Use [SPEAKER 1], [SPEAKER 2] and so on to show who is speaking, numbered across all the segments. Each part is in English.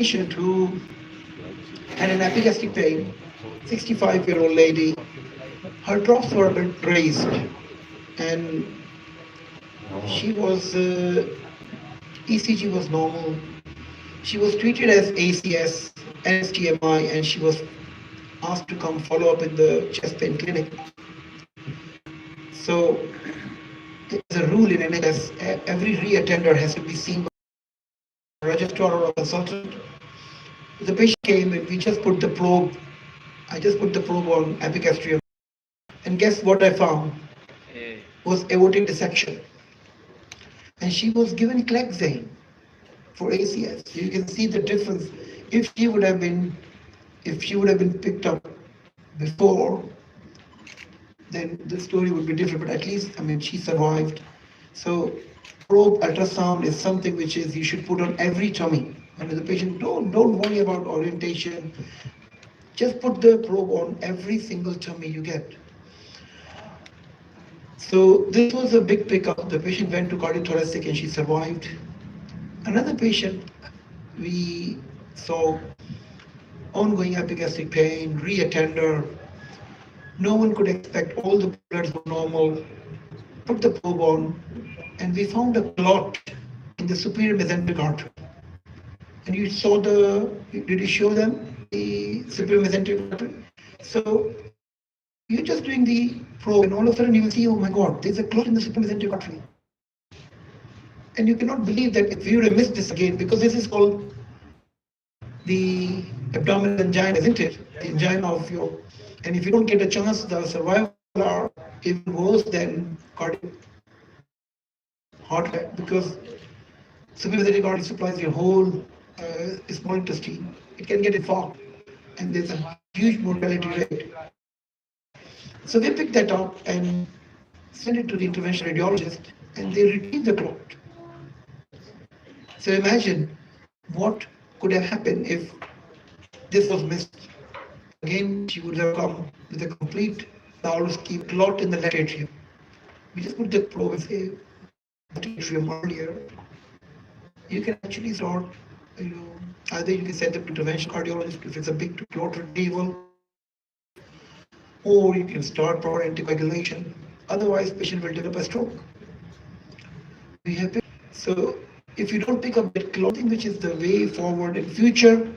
[SPEAKER 1] patient who had an epigastric pain, 65-year-old lady. Her drops were a bit raised, and she was ECG was normal. She was treated as ACS, NSTMI, and she was asked to come follow up in the chest pain clinic. So there's a rule in NHS: every reattender has to be seen by a registrar or a consultant. The patient came and we just put the probe. I just put the probe on epigastrium, and guess what I found was aortic dissection, and she was given Clexane for ACS. You can see the difference. If she would have been, if she would have been picked up before, then the story would be different. But at least, I mean, she survived. So probe ultrasound is something which is you should put on every tummy. And the patient, don't worry about orientation. Just put the probe on every single tummy you get. So this was a big pickup. The patient went to cardiothoracic and she survived. Another patient, we saw ongoing epigastric pain, reattender. No one could expect all the bloods were normal. Put the probe on, and we found a clot in the superior mesenteric artery. And you saw did you show them the superior mesenteric artery? So you're just doing the probe, and all of a sudden you will see, oh my God, there's a clot in the superior mesenteric artery. And you cannot believe that if you would have missed this again, because this is called the abdominal angina, isn't it? The angina of your, and if you don't get a chance, the survival are even worse than cardiac heart attack, because superior artery supplies your whole small intestine. It can get infarct, and there's a huge mortality rate. So we picked that up and sent it to the interventional radiologist, and they retrieved the clot. So imagine what could have happened if this was missed. Again, she would have come with a complete valvuloscopic clot in the left atrium. We just put the probe and say, atrium earlier. You can actually start, either you can send them to interventional cardiologist if it's a big clot retrieval, or you can start proper anticoagulation. Otherwise, patient will develop a stroke. We have so if you don't pick up that clotting, which is the way forward in future,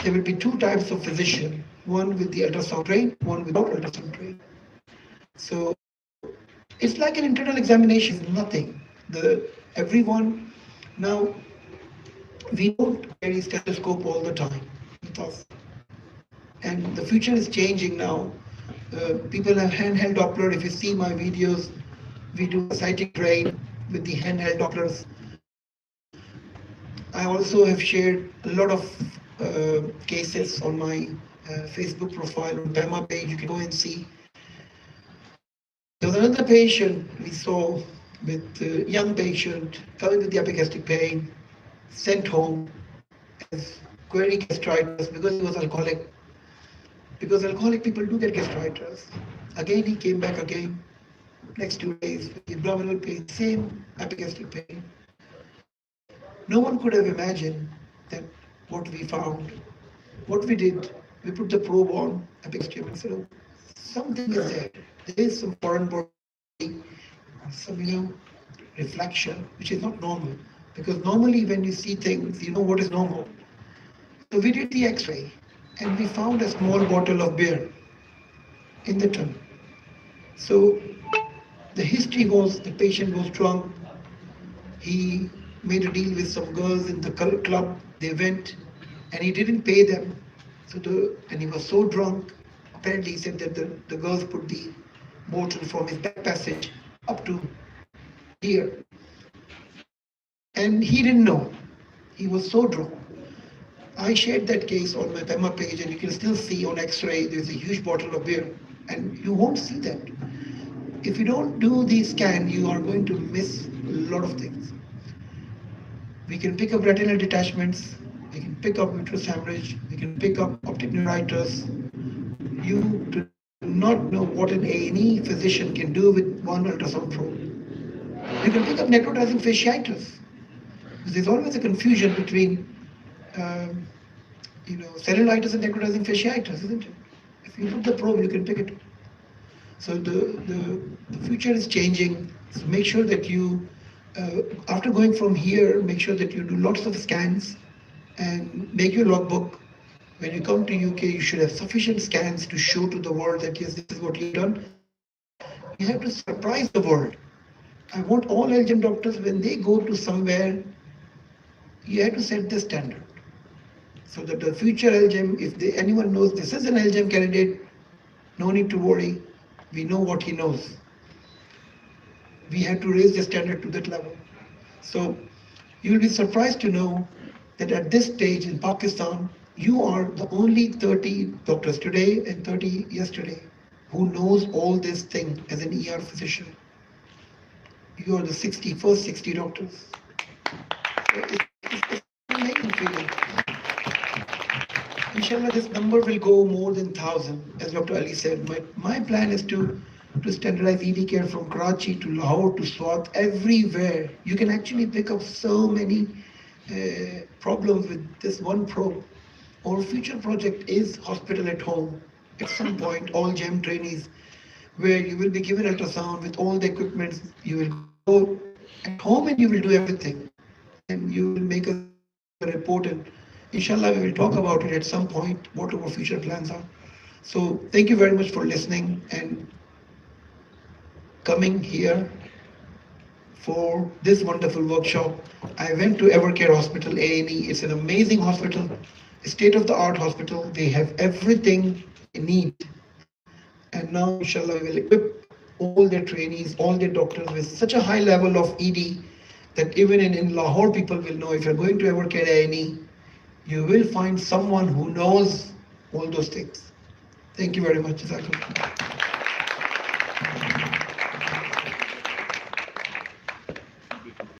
[SPEAKER 1] there will be two types of physician: one with the ultrasound train, one without ultrasound train. So it's like an internal examination, nothing. Everyone now, we don't carry stethoscope all the time with us, and the future is changing now. People have handheld Doppler. If you see my videos, we do a sighting train with the handheld Dopplers. I also have shared a lot of cases on my Facebook profile, on PEMA page. You can go and see. There was another patient we saw with a young patient coming with the epigastric pain, sent home as query gastritis because he was alcoholic. Because alcoholic people do get gastritis. Again, he came back again, next 2 days, with abdominal pain, same epigastric pain. No one could have imagined that what we found. What we did, we put the probe on epigastrium and said, oh, something is there. There is some foreign body, some reflection, which is not normal. Because normally when you see things, you know what is normal. So we did the X-ray, and we found a small bottle of beer in the tummy. So the history was the patient was drunk. He made a deal with some girls in the club. They went, and he didn't pay them. And he was so drunk. Apparently, he said that the girls put the bottle from his back passage up to here, and he didn't know. He was so drunk. I shared that case on my PEMA page, and you can still see on X-ray there's a huge bottle of beer, and you won't see that. If you don't do the scan, you are going to miss a lot of things. We can pick up retinal detachments, we can pick up vitreous hemorrhage, we can pick up optic neuritis. You do not know what an A&E physician can do with one ultrasound probe. You can pick up necrotizing fasciitis. There's always a confusion between cellulitis and necrotizing fasciitis, isn't it? If you put the probe, you can pick it. So the future is changing. So make sure that you, after going from here, make sure that you do lots of scans and make your logbook. When you come to UK, you should have sufficient scans to show to the world that yes, this is what you've done. You have to surprise the world. I want all LGM doctors, when they go to somewhere, you have to set the standard. So that the future LGM, if anyone knows this is an LGM candidate, no need to worry. We know what he knows. We have to raise the standard to that level. So you'll be surprised to know that at this stage in Pakistan, you are the only 30 doctors today and 30 yesterday who knows all this thing as an ER physician. You are the first 60 doctors. So it's an amazing feeling. Inshallah, this number will go more than 1,000, as Dr. Ali said. My plan is to standardize ED care from Karachi to Lahore to Swat, everywhere. You can actually pick up so many problems with this one probe. Our future project is hospital at home. At some point, all GEM trainees, where you will be given ultrasound with all the equipment. You will go at home and you will do everything. And you will make a report, and inshallah we will talk about it at some point, what our future plans are. So thank you very much for listening and coming here for this wonderful workshop. I went to Evercare Hospital, A&E. It's an amazing hospital, a state-of-the-art hospital. They have everything they need. And now, inshallah, we will equip all their trainees, all their doctors with such a high level of ED that even in Lahore, people will know if you're going to Evercare A&E, you will find someone who knows all those things. Thank you very much. Jazakallah.